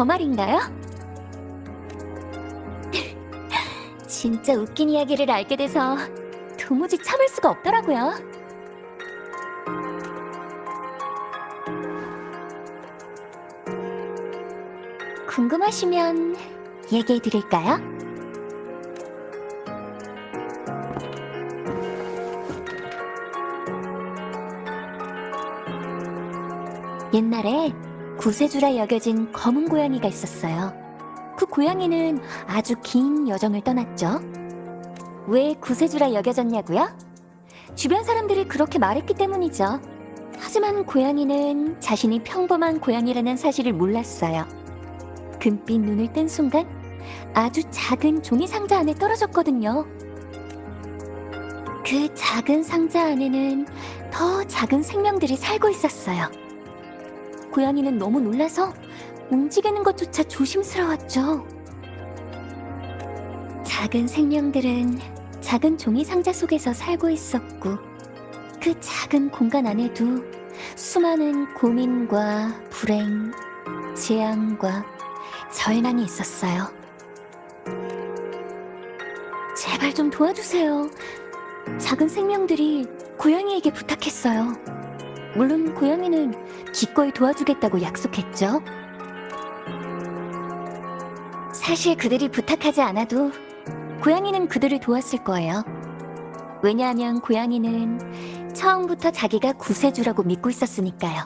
저 말인가요? 진짜 웃긴 이야기를 알게 돼서 도무지 참을 수가 없더라고요. 궁금하시면 얘기해 드릴까요? 옛날에 구세주라 여겨진 검은 고양이가 있었어요. 그 고양이는 아주 긴 여정을 떠났죠. 왜 구세주라 여겨졌냐고요? 주변 사람들이 그렇게 말했기 때문이죠. 하지만 고양이는 자신이 평범한 고양이라는 사실을 몰랐어요. 금빛 눈을 뜬 순간 아주 작은 종이 상자 안에 떨어졌거든요. 그 작은 상자 안에는 더 작은 생명들이 살고 있었어요. 고양이는 너무 놀라서 움직이는 것조차 조심스러웠죠. 작은 생명들은 작은 종이 상자 속에서 살고 있었고, 그 작은 공간 안에도 수많은 고민과 불행, 재앙과 절망이 있었어요. 제발 좀 도와주세요. 작은 생명들이 고양이에게 부탁했어요. 물론 고양이는 기꺼이 도와주겠다고 약속했죠. 사실 그들이 부탁하지 않아도 고양이는 그들을 도왔을 거예요. 왜냐하면 고양이는 처음부터 자기가 구세주라고 믿고 있었으니까요.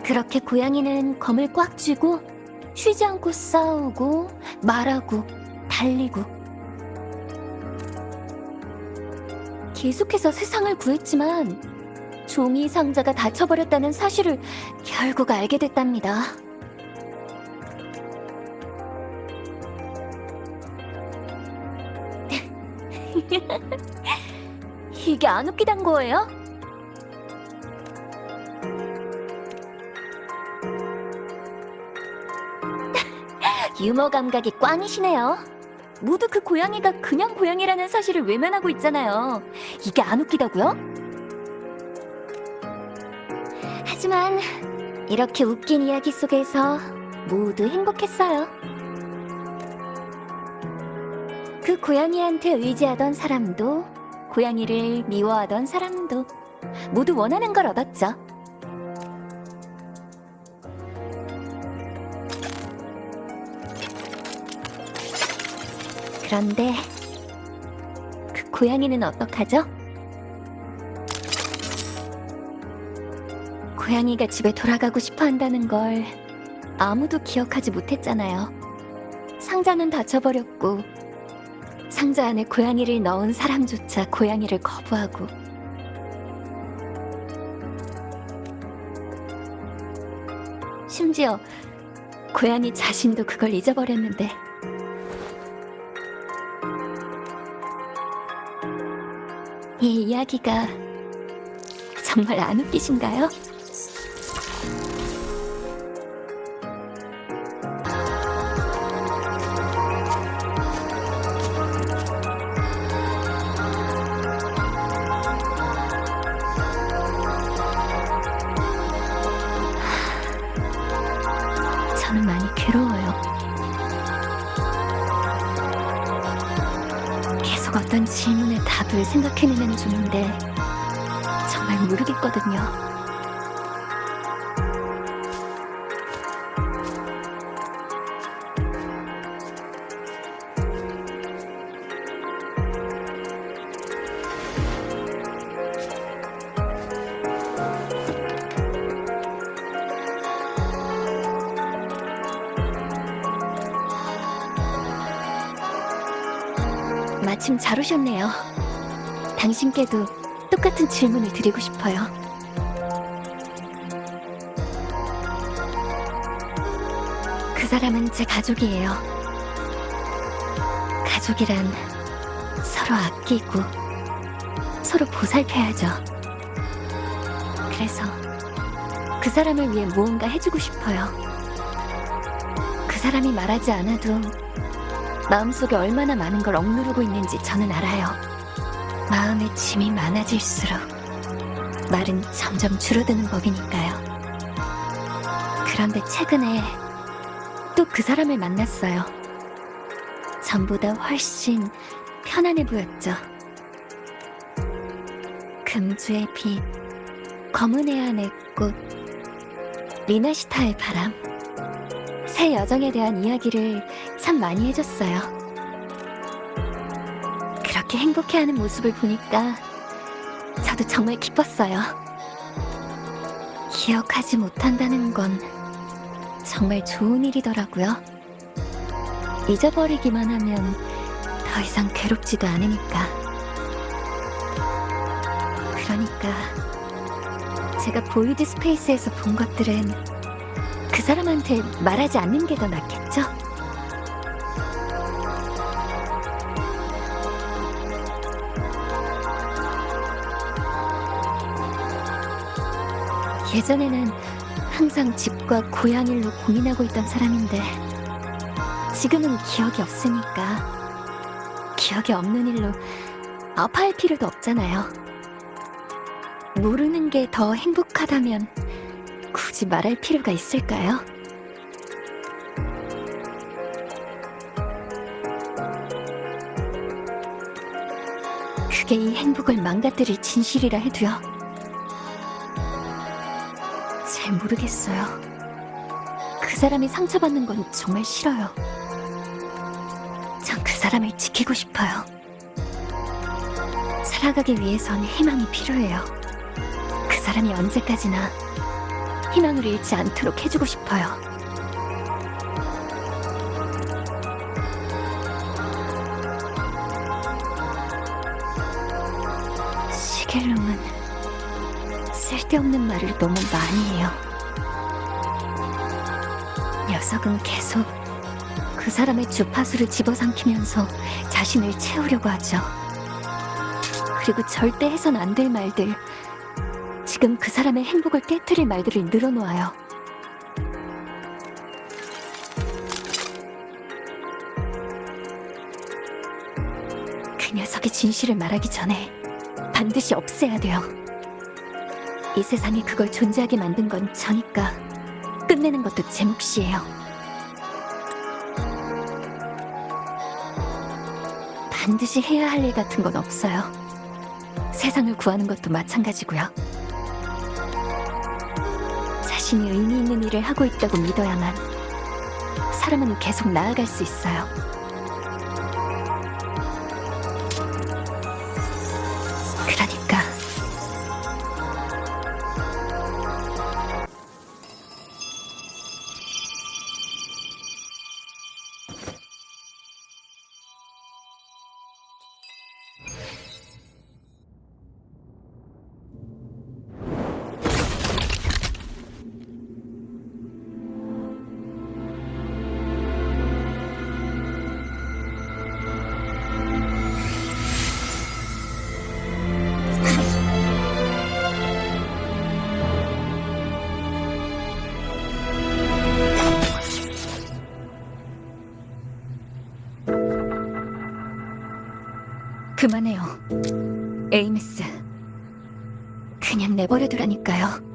그렇게 고양이는 검을 꽉 쥐고 쉬지 않고 싸우고 말하고 달리고 계속해서 세상을 구했지만 종이 상자가 닫혀버렸다는 사실을 결국 알게 됐답니다. 이게 안 웃기단 거예요? 유머 감각이 꽝이시네요. 모두 그 고양이가 그냥 고양이라는 사실을 외면하고 있잖아요. 이게 안 웃기다고요? 하지만 이렇게 웃긴 이야기 속에서 모두 행복했어요. 그 고양이한테 의지하던 사람도, 고양이를 미워하던 사람도 모두 원하는 걸 얻었죠. 그런데 그 고양이는 어떡하죠? 고양이가 집에 돌아가고 싶어 한다는 걸 아무도 기억하지 못했잖아요. 상자는 닫혀버렸고 상자 안에 고양이를 넣은 사람조차 고양이를 거부하고, 심지어 고양이 자신도 그걸 잊어버렸는데, 이 이야기가 정말 안 웃기신가요? 저는 많이 괴로워요. 계속 어떤 질문의 답을 생각해내는 중인데 정말 모르겠거든요. 마침 잘 오셨네요. 당신께도 똑같은 질문을 드리고 싶어요. 그 사람은 제 가족이에요. 가족이란 서로 아끼고 서로 보살펴야죠. 그래서 그 사람을 위해 무언가 해주고 싶어요. 그 사람이 말하지 않아도 마음속에 얼마나 많은 걸 억누르고 있는지 저는 알아요. 마음의 짐이 많아질수록 말은 점점 줄어드는 법이니까요. 그런데 최근에 또 그 사람을 만났어요. 전보다 훨씬 편안해 보였죠. 금주의 빛, 검은 해안의 꽃, 리나시타의 바람. 새 여정에 대한 이야기를 참 많이 해줬어요. 그렇게 행복해하는 모습을 보니까 저도 정말 기뻤어요. 기억하지 못한다는 건 정말 좋은 일이더라고요. 잊어버리기만 하면 더 이상 괴롭지도 않으니까. 그러니까 제가 보이드 스페이스에서 본 것들은 그 사람한테 말하지 않는 게 더 낫겠죠? 예전에는 항상 집과 고향 일로 고민하고 있던 사람인데 지금은 기억이 없으니까 기억이 없는 일로 아파할 필요도 없잖아요. 모르는 게 더 행복하다면 굳이 말할 필요가 있을까요? 그게 이 행복을 망가뜨릴 진실이라 해도요. 잘 모르겠어요. 그 사람이 상처받는 건 정말 싫어요. 전 그 사람을 지키고 싶어요. 살아가기 위해선 희망이 필요해요. 그 사람이 언제까지나 희망을 잃지 않도록 해주고 싶어요. 시겔룸은 쓸데없는 말을 너무 많이 해요. 녀석은 계속 그 사람의 주파수를 집어삼키면서 자신을 채우려고 하죠. 그리고 절대 해선 안 될 말들, 지금 그 사람의 행복을 깨트릴 말들을 늘어놓아요. 그 녀석이 진실을 말하기 전에 반드시 없애야 돼요. 이 세상에 그걸 존재하게 만든 건 저니까 끝내는 것도 제 몫이에요. 반드시 해야 할 일 같은 건 없어요. 세상을 구하는 것도 마찬가지고요. 자신이 의미 있는 일을 하고 있다고 믿어야만 사람은 계속 나아갈 수 있어요. 그러니까 그만해요. 에이미스. 그냥 내버려두라니까요.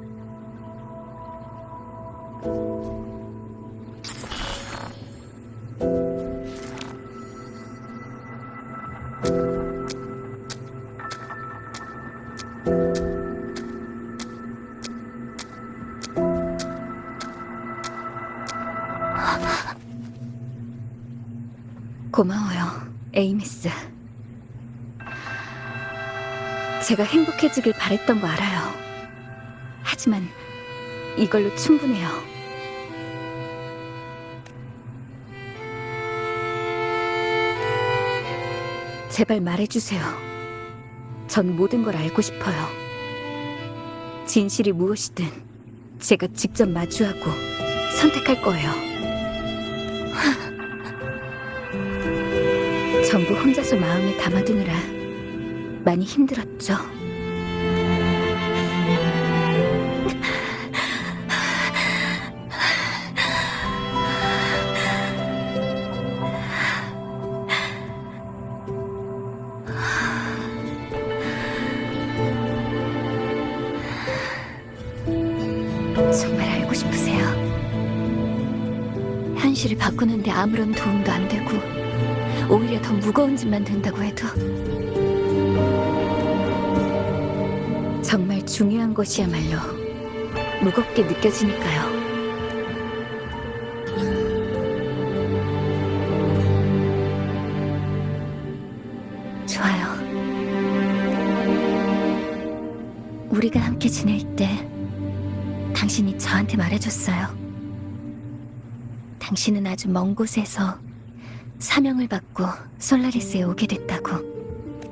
고마워요, 에이미스. 제가 행복해지길 바랬던 거 알아요. 하지만 이걸로 충분해요. 제발 말해주세요. 전 모든 걸 알고 싶어요. 진실이 무엇이든 제가 직접 마주하고 선택할 거예요. 전부 혼자서 마음에 담아두느라 많이 힘들었죠. 정말 알고 싶으세요? 메시지를 바꾸는데 아무런 도움도 안 되고 오히려 더 무거운 짓만 된다고 해도 정말 중요한 것이야말로 무겁게 느껴지니까요. 좋아요. 우리가 함께 지낼 때 당신이 저한테 말해줬어요. 당신은 아주 먼 곳에서 사명을 받고 솔라리스에 오게 됐다고.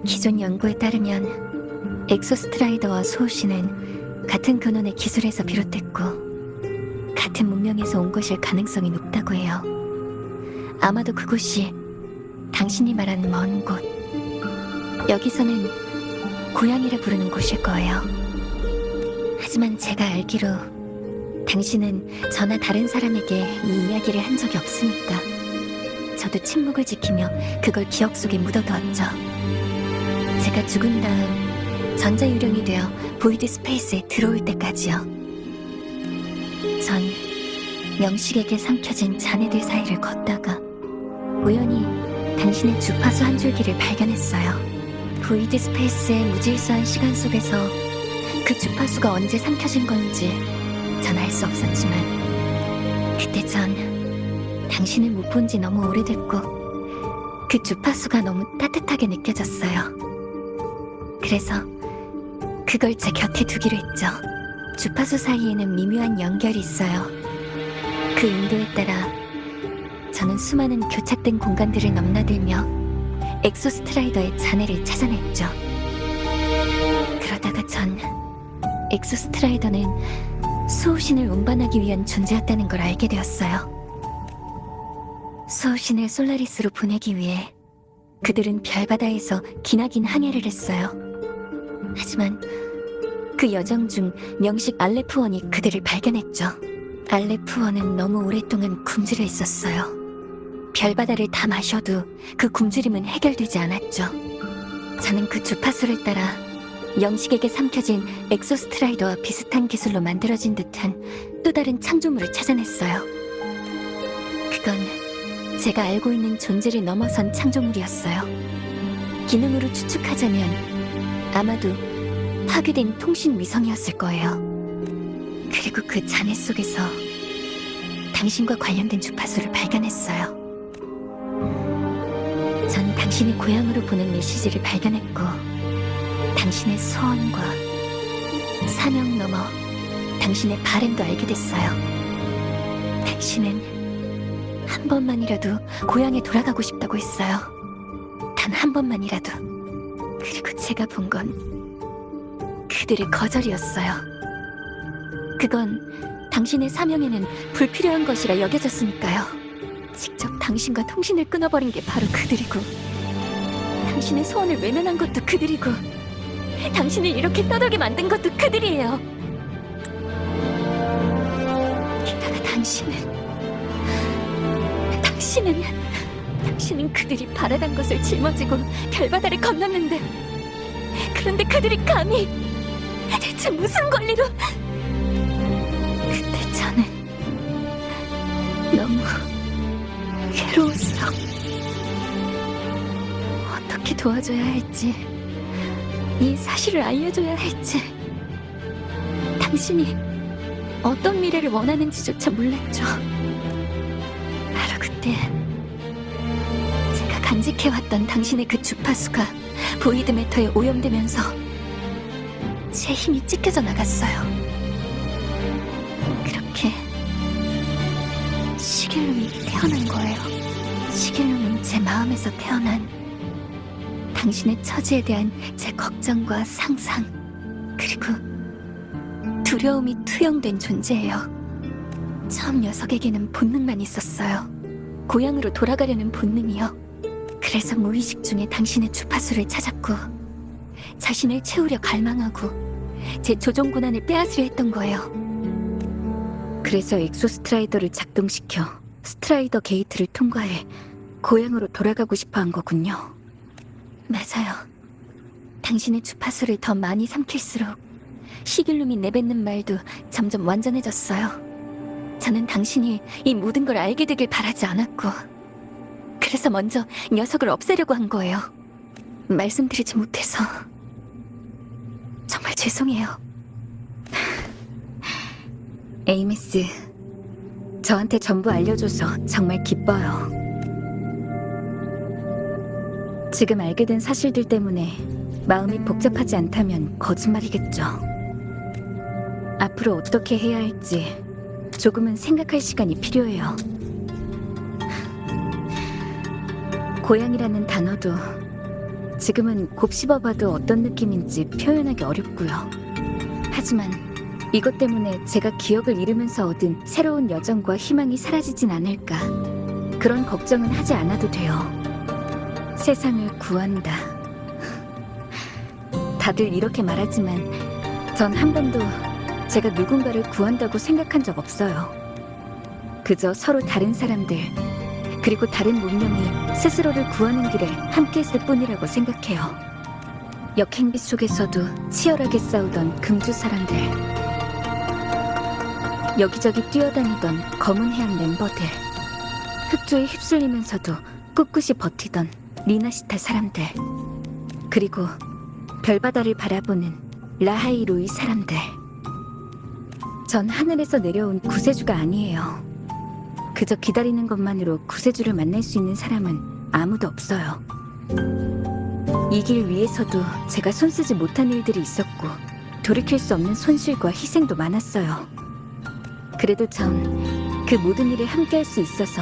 기존 연구에 따르면 엑소스트라이더와 소호시는 같은 근원의 기술에서 비롯됐고 같은 문명에서 온 것일 가능성이 높다고 해요. 아마도 그곳이 당신이 말한 먼 곳, 여기서는 고향이라 부르는 곳일 거예요. 하지만 제가 알기로 당신은 저나 다른 사람에게 이 이야기를 한 적이 없으니까 저도 침묵을 지키며 그걸 기억 속에 묻어두었죠. 제가 죽은 다음 전자유령이 되어 보이드 스페이스에 들어올 때까지요. 전 명식에게 삼켜진 자네들 사이를 걷다가 우연히 당신의 주파수 한 줄기를 발견했어요. 보이드 스페이스의 무질서한 시간 속에서 그 주파수가 언제 삼켜진 건지 전 알 수 없었지만 그때 전 당신을 못 본 지 너무 오래됐고 그 주파수가 너무 따뜻하게 느껴졌어요. 그래서 그걸 제 곁에 두기로 했죠. 주파수 사이에는 미묘한 연결이 있어요. 그 인도에 따라 저는 수많은 교착된 공간들을 넘나들며 엑소스트라이더의 잔해를 찾아냈죠. 그러다가 전 엑소스트라이더는 수호신을 운반하기 위한 존재였다는 걸 알게 되었어요. 수호신을 솔라리스로 보내기 위해 그들은 별바다에서 기나긴 항해를 했어요. 하지만 그 여정 중 명식 알레프원이 그들을 발견했죠. 알레프원은 너무 오랫동안 굶주려 있었어요. 별바다를 다 마셔도 그 굶주림은 해결되지 않았죠. 저는 그 주파수를 따라 명식에게 삼켜진 엑소스트라이더와 비슷한 기술로 만들어진 듯한 또 다른 창조물을 찾아냈어요. 그건 제가 알고 있는 존재를 넘어선 창조물이었어요. 기능으로 추측하자면 아마도 파괴된 통신 위성이었을 거예요. 그리고 그 잔해 속에서 당신과 관련된 주파수를 발견했어요. 전 당신이 고향으로 보낸 메시지를 발견했고 당신의 소원과 사명 넘어 당신의 바램도 알게 됐어요. 당신은 한 번만이라도 고향에 돌아가고 싶다고 했어요. 단 한 번만이라도. 그리고 제가 본 건 그들의 거절이었어요. 그건 당신의 사명에는 불필요한 것이라 여겨졌으니까요. 직접 당신과 통신을 끊어버린 게 바로 그들이고 당신의 소원을 외면한 것도 그들이고 당신을 이렇게 떠돌게 만든 것도 그들이에요. 게다가 당신은 그들이 바라던 것을 짊어지고 별바다를 건넜는데 그런데 그들이 감히 대체 무슨 권리로. 그때 저는 너무 괴로웠어. 어떻게 도와줘야 할지, 이 사실을 알려줘야 할지, 당신이 어떤 미래를 원하는지조차 몰랐죠. 바로 그때 제가 간직해왔던 당신의 그 주파수가 보이드 매터에 오염되면서 제 힘이 찢겨져 나갔어요. 그렇게 시길룸이 태어난 거예요. 시길룸은 제 마음에서 태어난 당신의 처지에 대한 제 걱정과 상상, 그리고 두려움이 투영된 존재예요. 처음 녀석에게는 본능만 있었어요. 고향으로 돌아가려는 본능이요. 그래서 무의식 중에 당신의 주파수를 찾았고 자신을 채우려 갈망하고 제 조종 권한을 빼앗으려 했던 거예요. 그래서 엑소스트라이더를 작동시켜 스트라이더 게이트를 통과해 고향으로 돌아가고 싶어 한 거군요. 맞아요. 당신의 주파수를 더 많이 삼킬수록 시길룸이 내뱉는 말도 점점 완전해졌어요. 저는 당신이 이 모든 걸 알게 되길 바라지 않았고, 그래서 먼저 녀석을 없애려고 한 거예요. 말씀드리지 못해서 정말 죄송해요. 에이미스, 저한테 전부 알려줘서 정말 기뻐요. 지금 알게 된 사실들 때문에 마음이 복잡하지 않다면 거짓말이겠죠. 앞으로 어떻게 해야 할지 조금은 생각할 시간이 필요해요. 고향이라는 단어도 지금은 곱씹어봐도 어떤 느낌인지 표현하기 어렵고요. 하지만 이것 때문에 제가 기억을 잃으면서 얻은 새로운 여정과 희망이 사라지진 않을까, 그런 걱정은 하지 않아도 돼요. 세상을 구한다. 다들 이렇게 말하지만 전 한 번도 제가 누군가를 구한다고 생각한 적 없어요. 그저 서로 다른 사람들, 그리고 다른 문명이 스스로를 구하는 길에 함께했을 뿐이라고 생각해요. 역행비 속에서도 치열하게 싸우던 금주 사람들, 여기저기 뛰어다니던 검은 해안 멤버들, 흑조에 휩쓸리면서도 꿋꿋이 버티던 리나시타 사람들, 그리고 별바다를 바라보는 라하이로의 사람들. 전 하늘에서 내려온 구세주가 아니에요. 그저 기다리는 것만으로 구세주를 만날 수 있는 사람은 아무도 없어요. 이 길 위에서도 제가 손쓰지 못한 일들이 있었고 돌이킬 수 없는 손실과 희생도 많았어요. 그래도 전 그 모든 일에 함께할 수 있어서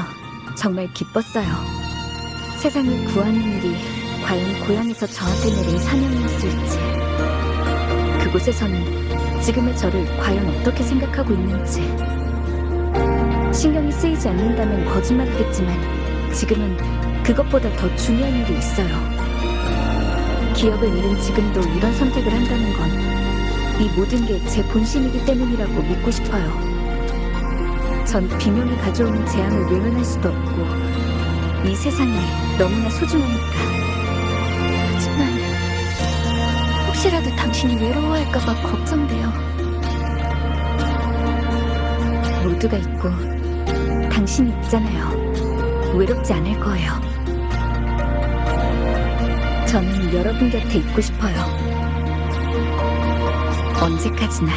정말 기뻤어요. 세상을 구하는 일이 과연 고향에서 저한테 내린 사명이었을지, 그곳에서는 지금의 저를 과연 어떻게 생각하고 있는지. 신경이 쓰이지 않는다면 거짓말이겠지만 지금은 그것보다 더 중요한 일이 있어요. 기억을 잃은 지금도 이런 선택을 한다는 건 이 모든 게 제 본심이기 때문이라고 믿고 싶어요. 전 비명이 가져오는 재앙을 외면할 수도 없고 이 세상이 너무나 소중하니까. 하지만 혹시라도 당신이 외로워할까봐 걱정돼요. 모두가 있고 당신이 있잖아요. 외롭지 않을 거예요. 저는 여러분 곁에 있고 싶어요. 언제까지나.